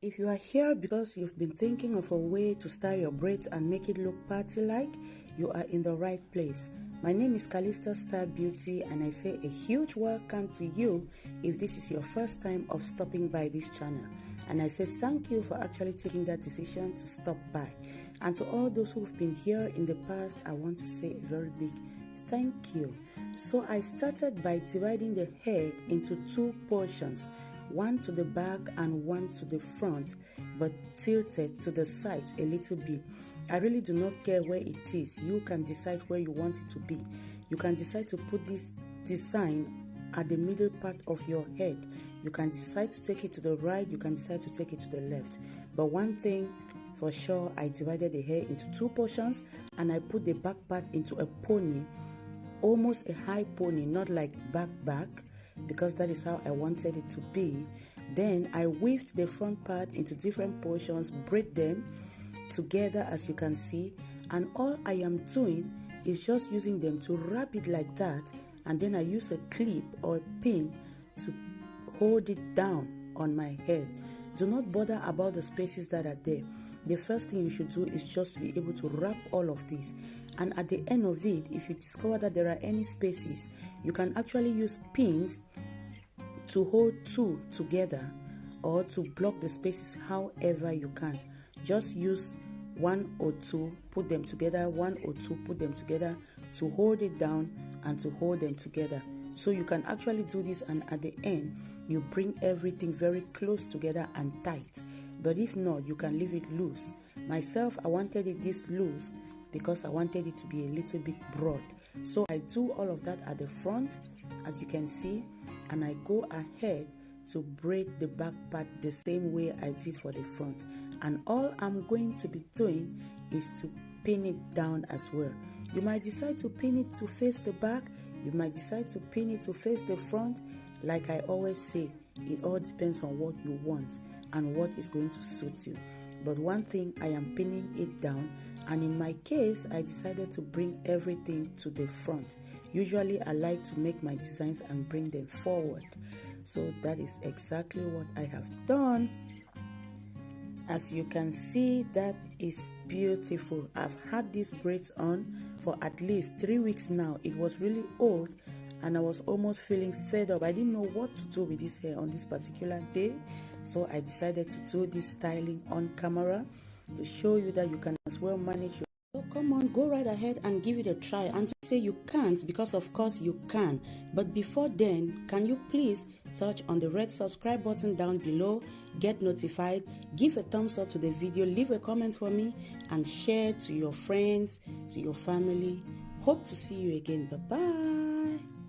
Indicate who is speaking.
Speaker 1: If you are here because you've been thinking of a way to style your braids and make it look party-like, you are in the right place. My name is Calista Star Beauty and I say a huge welcome to you if this is your first time of stopping by this channel. And I say thank you for actually taking that decision to stop by. And to all those who've been here in the past, I want to say a very big thank you. So I started by dividing the head into two portions, one to the back and one to the front, but tilted to the side a little bit. I really do not care where it is. You can decide where you want it to be. You can decide to put this design at the middle part of your head. You can decide to take it to the right. You can decide to take it to the left. But one thing for sure, I divided the hair into two portions and I put the back part into a pony, almost a high pony, not like back, because that is how I wanted it to be. Then I weaved the front part into different portions, braid them together as you can see, and all I am doing is just using them to wrap it like that, and then I use a clip or a pin to hold it down on my head. Do not bother about the spaces that are there. The first thing you should do is just be able to wrap all of this, and at the end of it, if you discover that there are any spaces, you can actually use pins to hold two together or to block the spaces however you can. Just use one or two, put them together, one or two, put them together to hold it down and to hold them together. So you can actually do this, and at the end you bring everything very close together and tight. But if not, you can leave it loose. Myself, I wanted it this loose because I wanted it to be a little bit broad. So I do all of that at the front, as you can see, and I go ahead to braid the back part the same way I did for the front. And all I'm going to be doing is to pin it down as well. You might decide to pin it to face the back. You might decide to pin it to face the front. Like I always say, it all depends on what you want and what is going to suit you. But one thing, I am pinning it down, and in my case, I decided to bring everything to the front. Usually, I like to make my designs and bring them forward. So that is exactly what I have done. As you can see, that is beautiful. I've had these braids on for at least 3 weeks now. It was really old and I was almost feeling fed up. I didn't know what to do with this hair on this particular day. So I decided to do this styling on camera to show you that you can as well manage your. So come on, go right ahead and give it a try. And to say you can't, because of course you can. But before then, can you please touch on the red subscribe button down below, get notified, give a thumbs up to the video, leave a comment for me, and share to your friends, to your family. Hope to see you again. Bye-bye.